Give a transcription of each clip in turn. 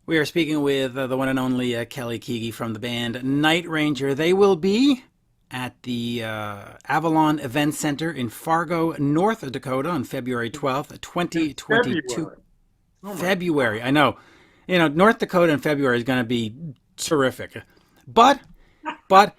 We are speaking with the one and only Kelly Keagy from the band Night Ranger. They will be at the Avalon Event Center in Fargo, North Dakota on February 12th, In 2022. February. Oh my February, God. I know. You know, North Dakota in February is going to be terrific. But, but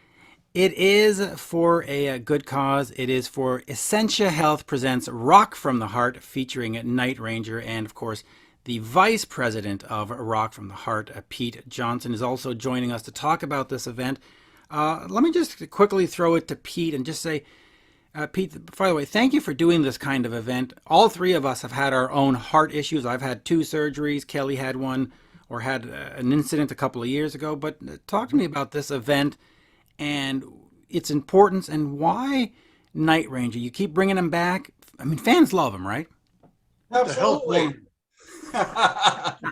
it is for a good cause. It is for Essentia Health presents Rock from the Heart featuring Night Ranger. And of course, the vice president of Rock from the Heart, Pete Johnson, is also joining us to talk about this event. Let me just quickly throw it to Pete and just say, Pete, by the way, thank you for doing this kind of event. All three of us have had our own heart issues. I've had two surgeries. Kelly had one or had an incident a couple of years ago. But talk to me about this event and its importance and why Night Ranger. You keep bringing him back. I mean, fans love him, right? What the hell's Absolutely. going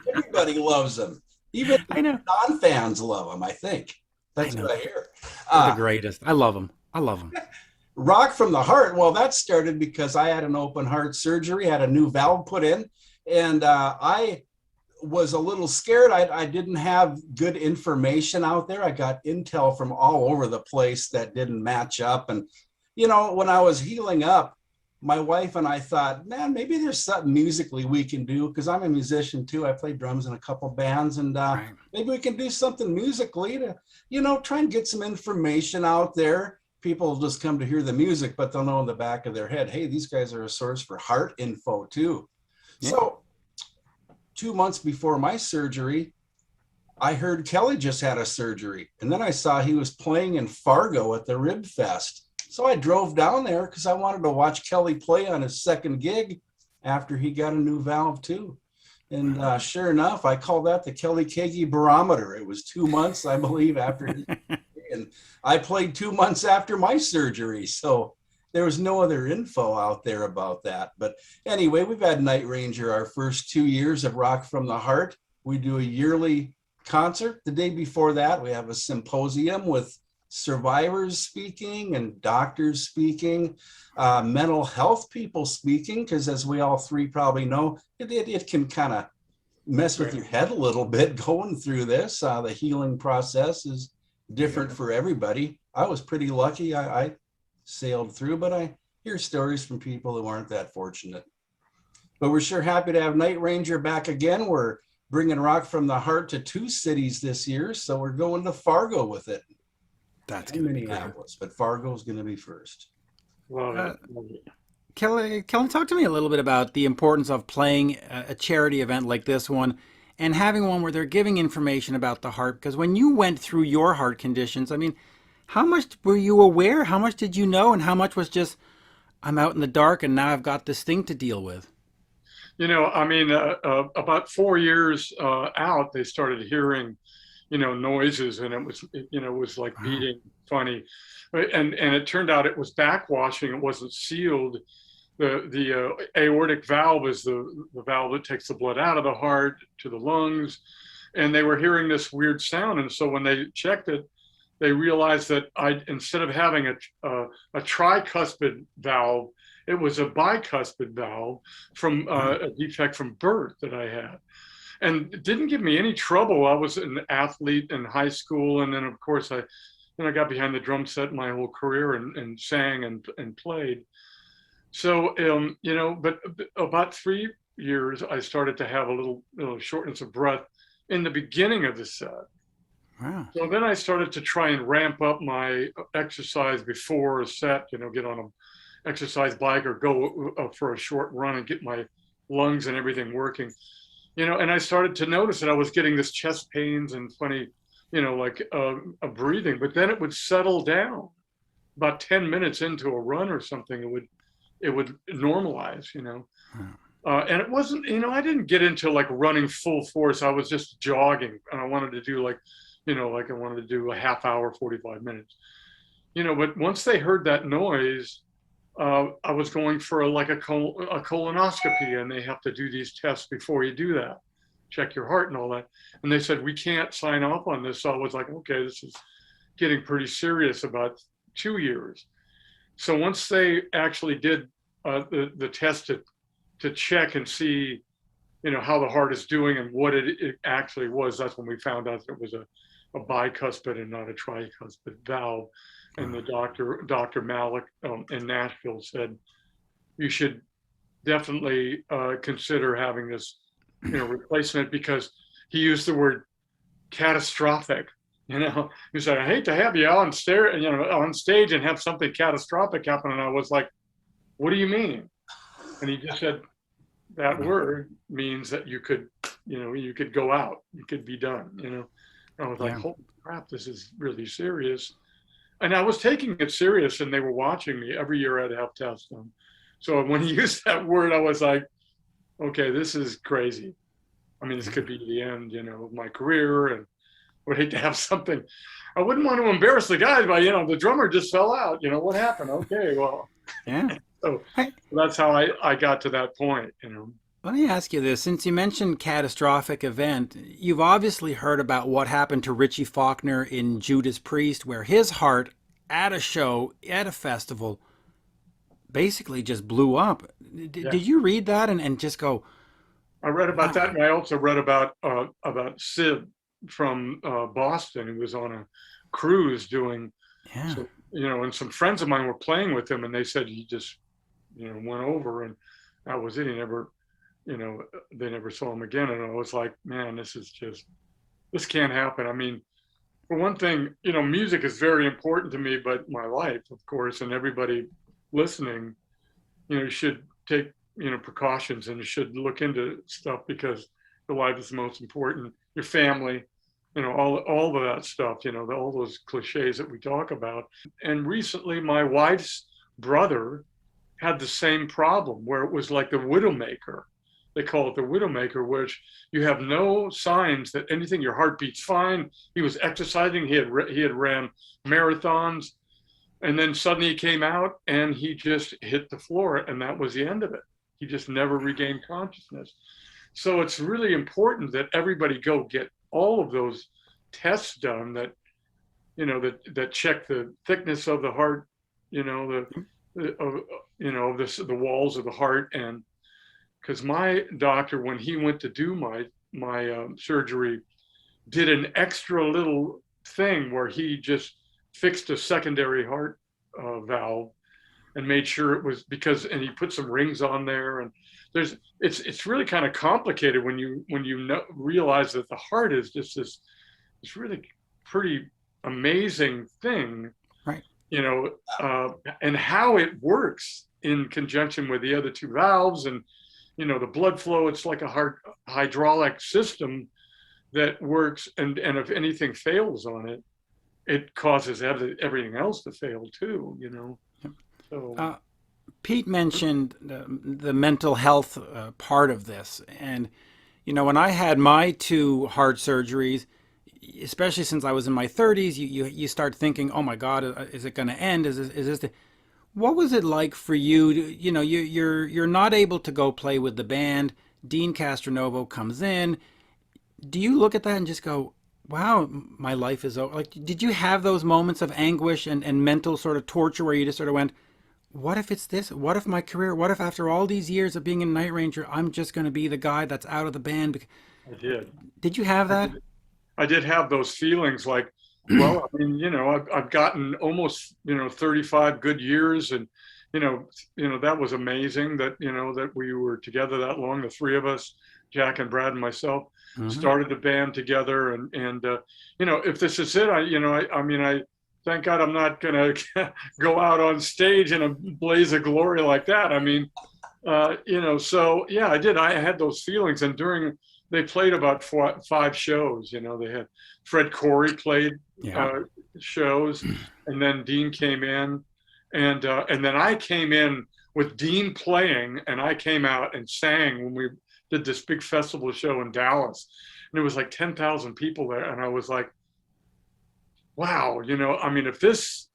Everybody loves them. Even I know. non-fans love them, I think. I That's know. what I hear. They're the Uh, greatest. I love them. I love them. Rock from the Heart. Well, that started because I had an open heart surgery, had a new valve put in, and I was a little scared. I didn't have good information out there. I got intel from all over the place that didn't match up. And, when I was healing up, my wife and I thought, man, maybe there's something musically we can do because I'm a musician too. I play drums in a couple bands, and Right. maybe we can do something musically to, try and get some information out there. People will just come to hear the music, but they'll know in the back of their head, hey, these guys are a source for heart info too. Yeah. So 2 months before my surgery, I heard Kelly just had a surgery. And then I saw he was playing in Fargo at the Rib Fest. So I drove down there because I wanted to watch Kelly play on his second gig after he got a new valve too. And sure enough, I call that the Kelly Keagy barometer. It was 2 months, I believe, after he, and I played 2 months after my surgery. So there was no other info out there about that. But anyway, we've had Night Ranger our first 2 years of Rock from the Heart. We do a yearly concert. The day before that, we have a symposium with survivors speaking and doctors speaking, mental health people speaking, because as we all three probably know, it can kind of mess with right. your head a little bit going through this. The healing process is different Yeah. for everybody. I was pretty lucky. I sailed through, but I hear stories from people who aren't that fortunate. But we're sure happy to have Night Ranger back again. We're bringing Rock from the Heart to two cities this year. So we're going to Fargo with it That's and going to be great. Minneapolis, but Fargo is going to be first. Love Uh, it. Love it. Kelly, talk to me a little bit about the importance of playing a charity event like this one and having one where they're giving information about the heart. Because when you went through your heart conditions, I mean, how much were you aware? How much did you know? And how much was just, I'm out in the dark and now I've got this thing to deal with? I mean, about 4 years out, they started hearing, noises, and it was like Wow. beating funny, and it turned out it was backwashing. It wasn't sealed. The aortic valve is the valve that takes the blood out of the heart to the lungs, and they were hearing this weird sound. And so when they checked it, they realized that I instead of having a tricuspid valve, it was a bicuspid valve from Wow. a defect from birth that I had, and it didn't give me any trouble. I was an athlete in high school, and then of course I got behind the drum set my whole career and sang and played. So but about 3 years, I started to have a little shortness of breath in the beginning of the set. Wow. So then I started to try and ramp up my exercise before a set, get on an exercise bike or go for a short run and get my lungs and everything working. And I started to notice that I was getting this chest pains and funny, like a breathing, but then it would settle down about 10 minutes into a run or something. It would normalize. Wow. And it wasn't, I didn't get into like running full force. I was just jogging, and I wanted to do like I wanted to do a half hour, 45 minutes. But once they heard that noise, I was going for a colonoscopy, and they have to do these tests before you do that, check your heart and all that. And they said, we can't sign off on this. So I was like, okay, this is getting pretty serious. About 2 years. So once they actually did the test to check and see how the heart is doing and what it actually was. That's when we found out that it was a bicuspid and not a tricuspid valve. And the Dr. Malik in Nashville said, you should definitely consider having this, replacement, because he used the word catastrophic. He said, I hate to have you on stage and have something catastrophic happen. And I was like, what do you mean? And he just said, that word means that you could go out, you could be done. I was like, holy crap, this is really serious. And I was taking it serious, and they were watching me every year. I'd have tests done. So when he used that word, I was like, okay, this is crazy. I mean, this could be the end, of my career, and I would hate to have something. I wouldn't want to embarrass the guys by, the drummer just fell out. What happened? Okay, well, Yeah. So that's how I got to that point. Let me ask you this. Since you mentioned catastrophic event, you've obviously heard about what happened to Richie Faulkner in Judas Priest, where his heart at a show, at a festival, basically just blew up. Did you read that and just go? I read about that, and I also read about Sid from Boston, who was on a cruise doing, so, and some friends of mine were playing with him, and they said he just, went over, and that was it. He never, they never saw him again. And I was like, man, this can't happen. I mean, for one thing, music is very important to me, but my life, of course, and everybody listening, should take, precautions, and you should look into stuff, because your life is the most important. Your family, all of that stuff, all those cliches that we talk about. And recently, my wife's brother had the same problem, where it was like the widowmaker. They call it the widowmaker, which you have no signs that anything, your heart beats fine. He was exercising. He had ran marathons, and then suddenly he came out and he just hit the floor, and that was the end of it. He just never regained consciousness. So it's really important that everybody go get all of those tests done that, that check the thickness of the heart, the walls of the heart. And because my doctor, when he went to do my surgery, did an extra little thing where he just fixed a secondary heart valve and made sure it was, and he put some rings on there, and it's really kind of complicated when you realize that the heart is just this really pretty amazing thing, right? And how it works in conjunction with the other two valves, and the blood flow. It's like a heart hydraulic system that works, and if anything fails on it, it causes everything else to fail too. So Pete mentioned the mental health part of this, and when I had my two heart surgeries, especially since I was in my 30s, you start thinking, oh my God, is it going to end? Is this what was it like for you? You're not able to go play with the band. Dean Castronovo comes in. Do you look at that and just go, wow, my life is over? Like, did you have those moments of anguish and mental sort of torture where you just sort of went, what if it's this? What if my career? What if after all these years of being a Night Ranger, I'm just going to be the guy that's out of the band? I did. Did you have that? I did have those feelings, like, well, I mean, I've gotten almost, 35 good years, and, that was amazing that, that we were together that long, the three of us, Jack and Brad and myself, started the band together, and if this is it, I thank God I'm not going to go out on stage in a blaze of glory like that. I mean, so yeah, I did. I had those feelings, and they played about 5 shows. They had Fred Corey played shows, and then Dean came in, and then I came in with Dean playing, and I came out and sang when we did this big festival show in Dallas, and it was like 10,000 people there, and I was like, wow, I mean, if this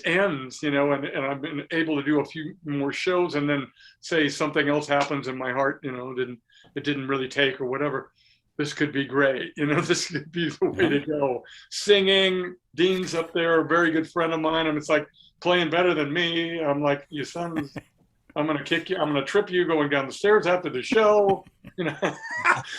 ends, and I've been able to do a few more shows, and then say something else happens and my heart, it didn't really take or whatever, this could be great. This could be the way to go. Singing, Dean's up there, a very good friend of mine, and it's like playing better than me. I'm like, you sound I'm going to kick you. I'm going to trip you going down the stairs after the show. You know,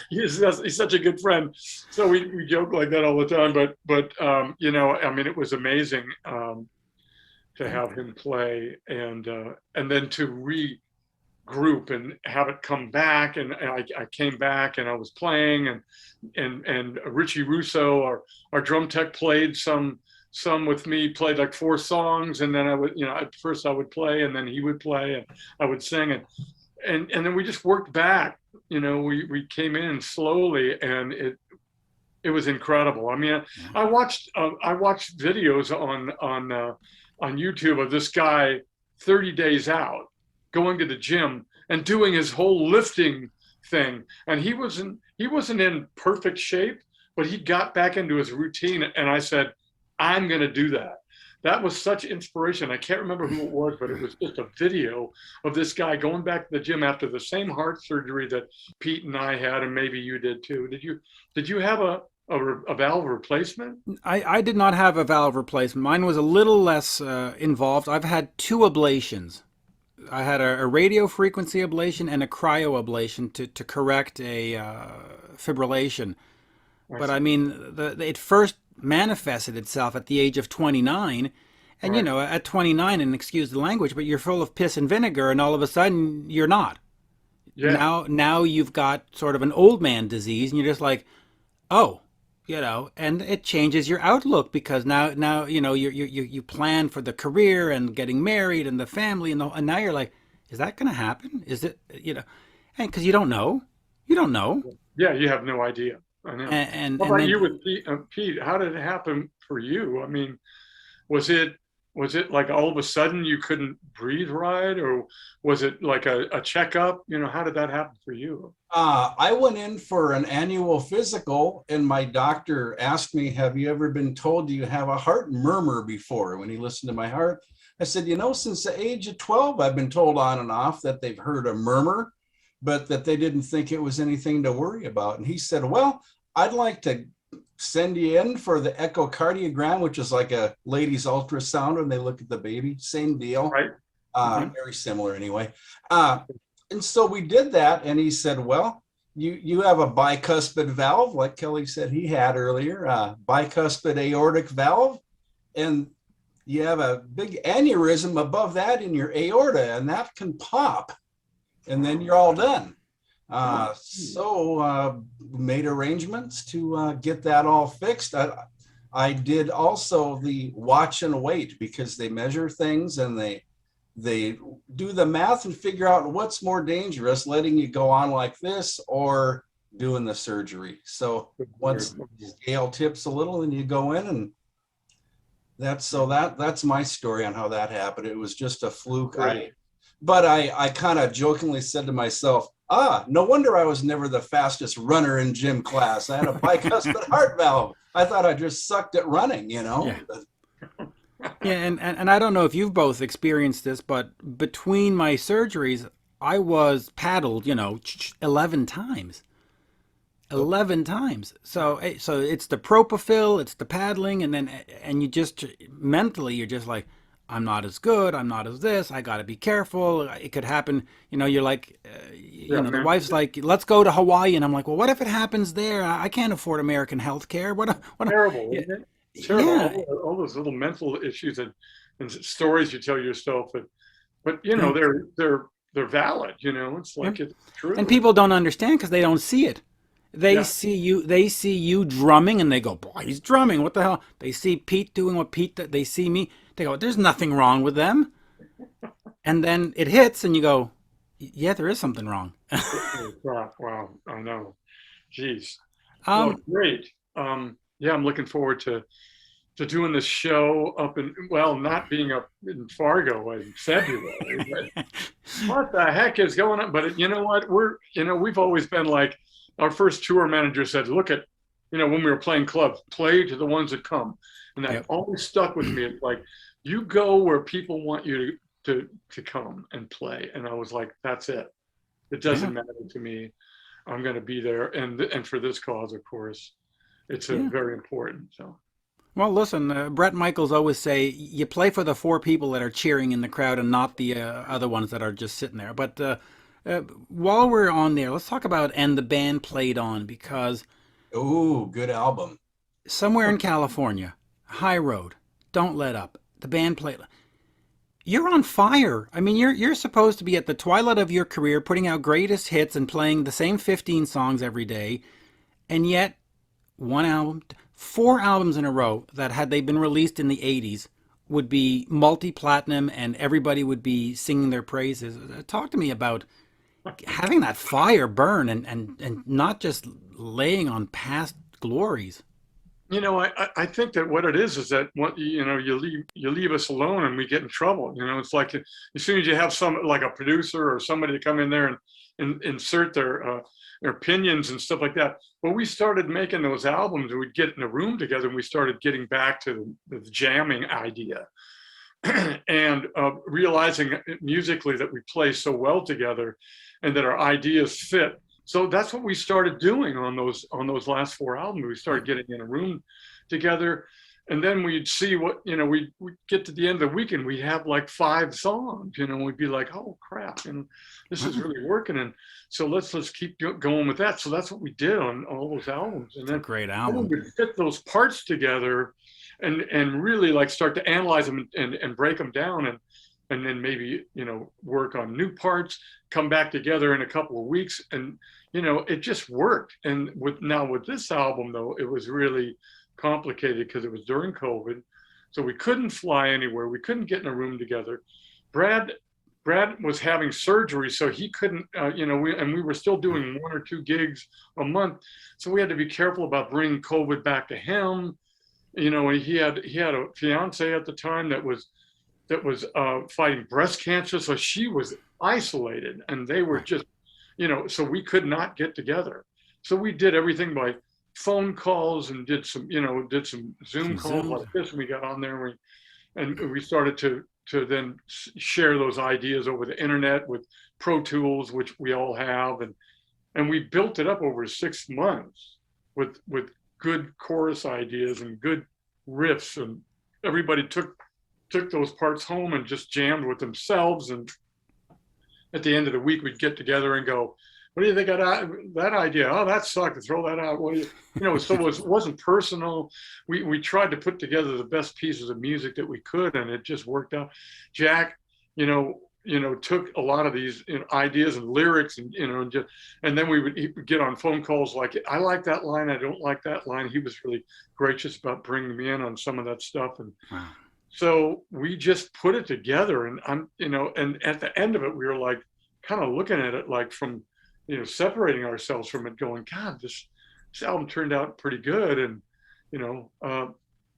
he's such a good friend. So we joke like that all the time. But you know, I mean, it was amazing to have him play, and then to regroup and have it come back. And I came back and I was playing, and Richie Russo, our drum tech, played some with me, played like 4 songs, and then I would, you know, at first I would play, and then he would play, and I would sing, and then we just worked back. You know, we came in slowly, and it was incredible. I mean, I watched videos on YouTube of this guy 30 days out going to the gym and doing his whole lifting thing, and he wasn't in perfect shape, but he got back into his routine, and I said, I'm going to do that. That was such inspiration. I can't remember who it was, but it was just a video of this guy going back to the gym after the same heart surgery that Pete and I had, and maybe you did too. Did you have a valve replacement? I did not have a valve replacement. Mine was a little less involved. I've had 2 ablations. I had a radio frequency ablation and a cryo ablation to correct a fibrillation. But I mean, it first manifested itself at the age of 29. And, you Right. know, at 29, and excuse the language, but you're full of piss and vinegar, and all of a sudden you're not. Yeah. Now you've got sort of an old man disease, and you're just like, oh, you know, and it changes your outlook because now you know you plan for the career and getting married and the family and now you're like, is that going to happen? Is it, you know, and because you don't know, Yeah. You have no idea. I know. How and about you then with Pete? Pete, how did it happen for you? I mean, was it was it like all of a sudden you couldn't breathe right, or was it like a checkup? You know, how did that happen for you? I went in for an annual physical, and my doctor asked me, have you ever been told you have a heart murmur before? When he listened to my heart, I said, you know, since the age of 12, I've been told on and off that they've heard a murmur, but that they didn't think it was anything to worry about. And he said, well, I'd like to send you in for the echocardiogram, which is like a lady's ultrasound when they look at the baby. Same deal. Right. Hmm. Very similar anyway. Uh, and so we did that, and he said, well, you have a bicuspid valve, like Kelly said he had earlier, bicuspid aortic valve, and you have a big aneurysm above that in your aorta, and that can pop, and then you're all done. So made arrangements to get that all fixed. I did also the watch and wait, because they measure things and they do the math and figure out what's more dangerous, letting you go on like this or doing the surgery. So once the scale tips a little, then you go in, and that's my story on how that happened. It was just a fluke. Right. But I kind of jokingly said to myself, no wonder I was never the fastest runner in gym class. I had a bicuspid heart valve. I thought I just sucked at running, you know? yeah. Yeah, and I don't know if you've both experienced this, but between my surgeries, I was paddled, you know, 11 times. 11 times. So it's the propofol, it's the paddling, and you just mentally you're just like, I'm not as good, I'm not as this, I got to be careful. It could happen, you know, you're like Yeah, you know, the man. wife's like, "Let's go to Hawaii." And I'm like, "Well, what if it happens there? I can't afford American health care. What Terrible, yeah, isn't it? It's terrible. yeah, All those little mental issues and stories you tell yourself, but you know yeah. they're valid. You know, it's Yeah. like it's And true. people don't understand because they don't see it. Yeah. They see you drumming and they go, boy, he's drumming. What the hell? They see Pete doing what Pete did. They see me. They go, there's nothing wrong with them. And then it hits and you go, yeah, there is something wrong. Wow, wow, I know. Jeez. Well, um, great. Yeah, I'm looking forward to doing this show up in, well, not being up in Fargo in February, but what the heck is going on? But you know what? We've always been like, our first tour manager said, look at, when we were playing clubs, play to the ones that come. And that yep. always stuck with me. It's like, you go where people want you to come and play. And I was like, that's it. It Yeah. doesn't matter to me. I'm going to be there. And for this cause, of course, it's a Yeah. very important. So. Well, listen, Brett Michaels always say you play for the four people that are cheering in the crowd and not the other ones that are just sitting there. But while we're on there, let's talk about "And the Band Played On" because Oh, good album. somewhere in California, High Road, Don't Let Up, the band played. You're on fire. I mean, you're supposed to be at the twilight of your career, putting out greatest hits and playing the same 15 songs every day, and yet one album, four albums in a row that had they been released in the 80s would be multi-platinum and everybody would be singing their praises. Talk to me about having that fire burn and not just laying on past glories. I think that what it is that what you leave us alone and we get in trouble. It's like as soon as you have some like a producer or somebody to come in there and insert their opinions and stuff like that. When we started making those albums, we'd get in a room together and we started getting back to the jamming idea and realizing musically that we play so well together and that our ideas fit. So that's what we started doing on those last four albums. We started getting in a room together, and then we'd see what we'd get to the end of the weekend. We have like five songs. We'd be like, oh crap, this is really working. And so let's keep going with that. So that's what we did on all those albums. And It's a then great we album. would fit those parts together and really like start to analyze them and break them down and then maybe work on new parts, come back together in a couple of weeks, and it just worked. And with this album though, it was really complicated because it was during COVID, so we couldn't fly anywhere, we couldn't get in a room together. Brad was having surgery, so he couldn't, we were still doing one or two gigs a month, so we had to be careful about bringing COVID back to him. And he had a fiance at the time that was fighting breast cancer, so she was isolated, and they were just, so we could not get together. So we did everything by phone calls and did some Zoom Some calls zooms. like this. And we got on there and we started to then share those ideas over the internet with Pro Tools, which we all have, and we built it up over 6 months with good chorus ideas and good riffs, and everybody took those parts home and just jammed with themselves. And at the end of the week, we'd get together and go, what do you think of that idea? Oh, that sucked. Throw that out. What do you, so it wasn't personal. We tried to put together the best pieces of music that we could, and it just worked out. Jack, took a lot of these ideas and lyrics and then he would get on phone calls like, I like that line, I don't like that line. He was really gracious about bringing me in on some of that stuff. And Wow. so we just put it together, and and at the end of it, we were like kind of looking at it like from, separating ourselves from it, going, God, this album turned out pretty good. And,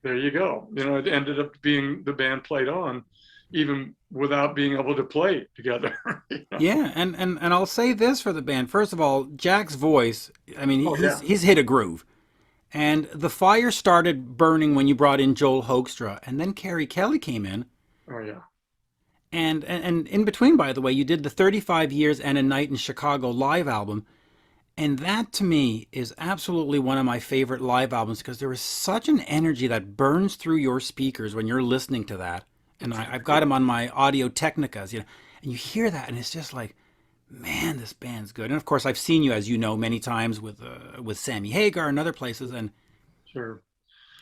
there you go. It ended up being The Band Played On, even without being able to play together. Yeah, and I'll say this for the band. First of all, Jack's voice, I mean, Oh yeah. he's hit a groove. And the fire started burning when you brought in Joel Hoekstra, and then Carrie Kelly came in. Oh yeah. And in between, by the way, you did the 35 Years and a Night in Chicago live album. And that to me is absolutely one of my favorite live albums because there is such an energy that burns through your speakers when you're listening to that. And I've got them on my Audio Technicas, and you hear that, and it's just like, man, this band's good. And of course, I've seen you, as you know, many times with Sammy Hagar and other places, and Sure.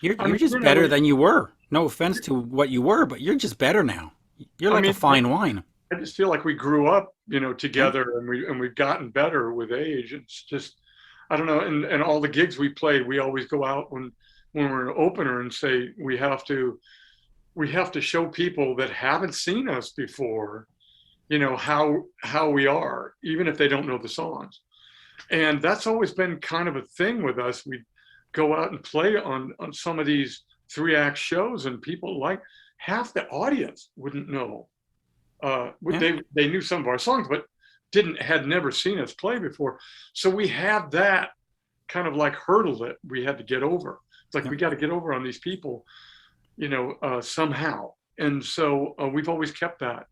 I you're mean, just better than you were. No offense to what you were, but you're just better now. You're I like a mean, fine wine. I just feel like we grew up, Yeah. together, and we've gotten better with age. It's just, I don't know. And all the gigs we played, we always go out when we're an opener and say we have to show people that haven't seen us before, how we are, even if they don't know the songs. And that's always been kind of a thing with us. We go out and play on some of these 3-act shows, and people, like half the audience wouldn't know. Yeah. They knew some of our songs, but had never seen us play before. So we have that kind of like hurdle that we had to get over. It's like Yeah. we got to get over on these people, somehow. And so we've always kept that,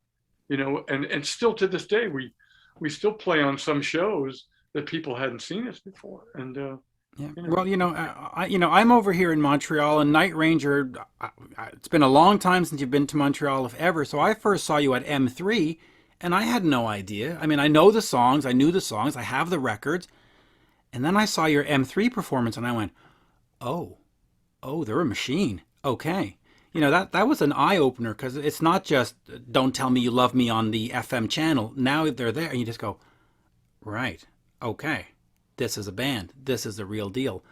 and still to this day we still play on some shows that people hadn't seen us before, and Yeah. You know, Well, I'm over here in Montreal, and Night Ranger. It's been a long time since you've been to Montreal, if ever. So I first saw you at M3, and I had no idea. I mean, I know the songs, I knew the songs, I have the records, and then I saw your M3 performance, and I went, "Oh, oh, they're a machine." Okay. That was an eye opener because it's not just "Don't Tell Me You Love Me" on the FM channel. Now they're there, and you just go, "Right, okay, this is a band. This is a real deal."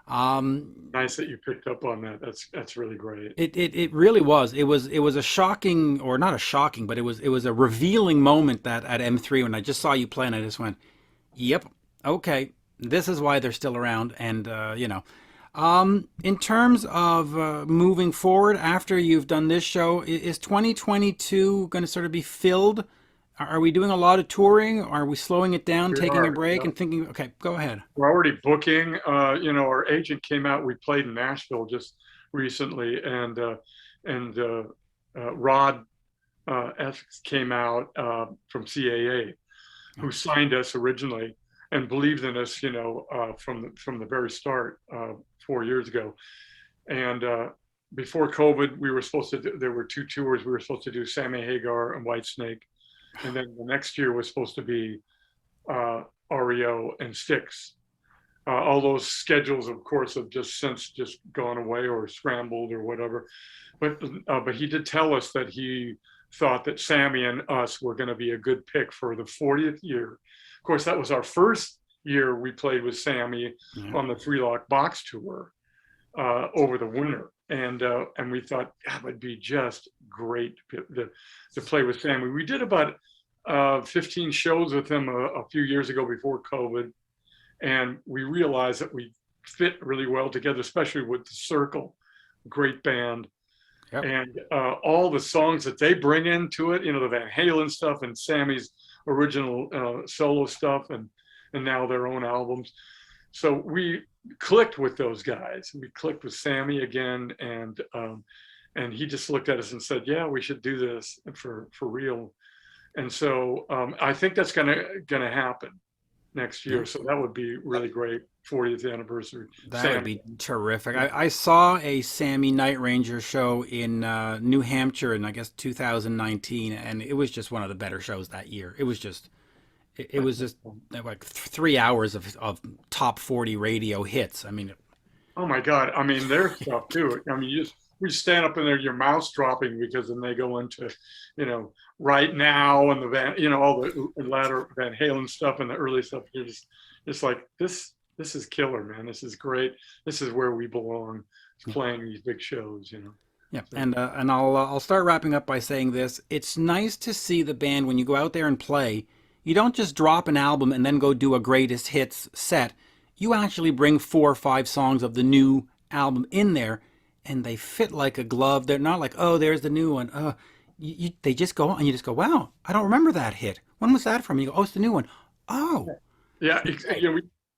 nice that you picked up on that. That's really great. It really was. It was a shocking, or not a shocking, but it was a revealing moment that at M3 when I just saw you play, and I just went, "Yep, okay, this is why they're still around." And in terms of moving forward after you've done this show, is 2022 going to sort of be filled? Are we doing a lot of touring? Are we slowing it down, We taking a are. break, Yeah. and thinking, okay, go ahead? We're already booking. Our agent came out. We played in Nashville just recently, and Rod Essex came out from CAA, who signed us originally and believed in us, from the very start 4 years ago. And before COVID, we were supposed to there were two tours. We were supposed to do Sammy Hagar and Whitesnake, and then the next year was supposed to be REO and Styx. All those schedules, of course, have since gone away or scrambled or whatever. But he did tell us that he thought that Sammy and us were going to be a good pick for the 40th year. Of course, that was our first year we played with Sammy on the Three Lock Box tour over the winter, and we thought that would be just great to play with Sammy. We did about 15 shows with him a few years ago before COVID. And we realized that we fit really well together, especially with the Circle, great band. Yep. And all the songs that they bring into it, the Van Halen stuff and Sammy's original solo stuff, and now their own albums. So we clicked with those guys. We clicked with Sammy again, and he just looked at us and said, "Yeah, we should do this for real." And so I think that's gonna happen next year. So that would be really great. 40th anniversary. That would be terrific. I saw a Sammy Night Ranger show in New Hampshire in, I guess, 2019, and it was just one of the better shows that year. It was just like 3 hours of top 40 radio hits. I mean, oh my God. I mean, their stuff too. I mean, we stand up in there, your mouth's dropping, because then they go into, Right Now and all the latter Van Halen stuff and the early stuff. You're just like, this is killer, man. This is great. This is where we belong, playing these big shows, Yeah, So, and I'll start wrapping up by saying this. It's nice to see the band when you go out there and play. You don't just drop an album and then go do a greatest hits set. You actually bring 4 or 5 songs of the new album in there, and they fit like a glove. They're not like, oh, there's the new one. They just go on, and you just go, wow, I don't remember that hit. When was that from? And you go, oh, it's the new one. Oh, yeah,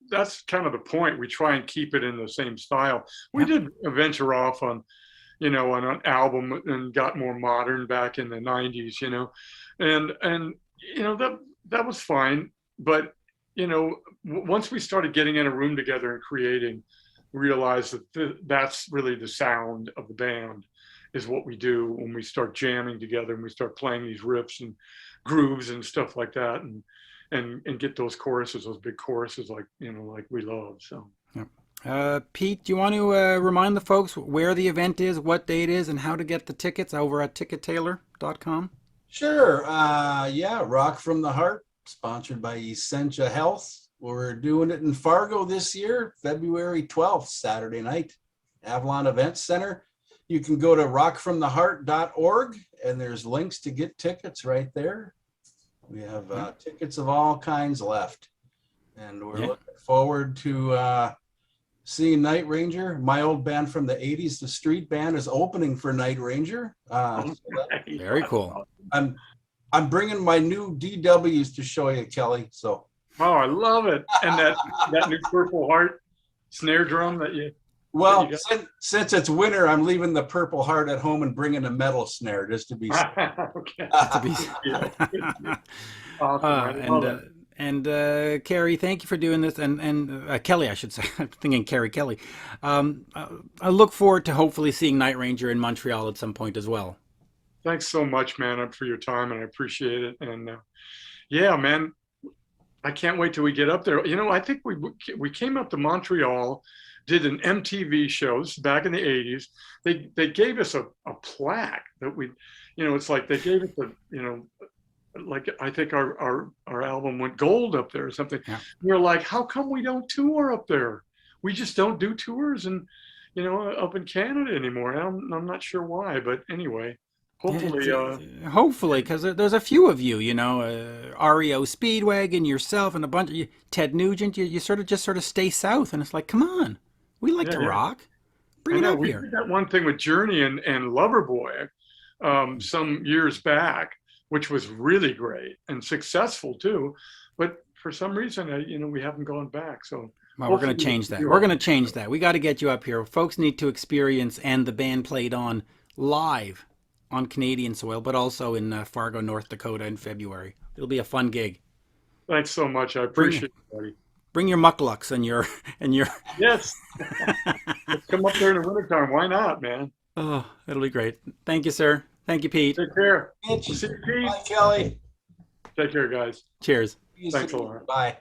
that's kind of the point. We try and keep it in the same style. We did venture off on an album and got more modern back in the 90s, and that was fine. But once we started getting in a room together and creating, realized that that's really the sound of the band, is what we do when we start jamming together and we start playing these riffs and grooves and stuff like that, and get those choruses, those big choruses, like we love. So Pete, do you want to remind the folks where the event is, what date it is, and how to get the tickets over at tickettailor.com? Sure. Rock from the Heart, sponsored by Essentia Health. We're doing it in Fargo this year, February 12th, Saturday night, Avalon Event Center. You can go to rockfromtheheart.org, and there's links to get tickets right there. We have tickets of all kinds left, and we're looking forward to seeing Night Ranger. My old band from the 80s, the Street Band, is opening for Night Ranger. Very cool. I'm bringing my new DWs to show you, Kelly. So. Oh, I love it. And that new Purple Heart snare drum that you. Well, since it's winter, I'm leaving the Purple Heart at home and bringing a metal snare just to be. Okay. To be Awesome. And Carrie, thank you for doing this, and Kelly, I should say. I'm thinking Carrie Kelly. I look forward to hopefully seeing Night Ranger in Montreal at some point as well. Thanks so much, man, for your time, and I appreciate it. And yeah, man, I can't wait till we get up there. I think we came up to Montreal, did an MTV show. This is back in the '80s. They gave us a plaque that it's like they gave us like I think our album went gold up there or something. Yeah. We're like, how come we don't tour up there? We just don't do tours and up in Canada anymore. I'm not sure why, but anyway. Hopefully, because there's a few of you, REO Speedwagon, yourself, and a bunch of you, Ted Nugent. You sort of stay south, and it's like, come on, we like to rock. Bring it up we here. did that one thing with Journey and Loverboy some years back, which was really great and successful too. But for some reason, we haven't gone back. So well, we're going to change that. We're going to change that. We got to get you up here. Folks need to experience, and the band played on live on Canadian soil, but also in Fargo, North Dakota in February. It'll be a fun gig. Thanks so much. I appreciate it, buddy. Bring your mucklucks and your Yes. Let's come up there in the wintertime. Why not, man? Oh, it'll be great. Thank you, sir. Thank you, Pete. Take care. Mitch. See you, Pete. Bye, Kelly. Take care, guys. Cheers. Thanks a lot. Bye.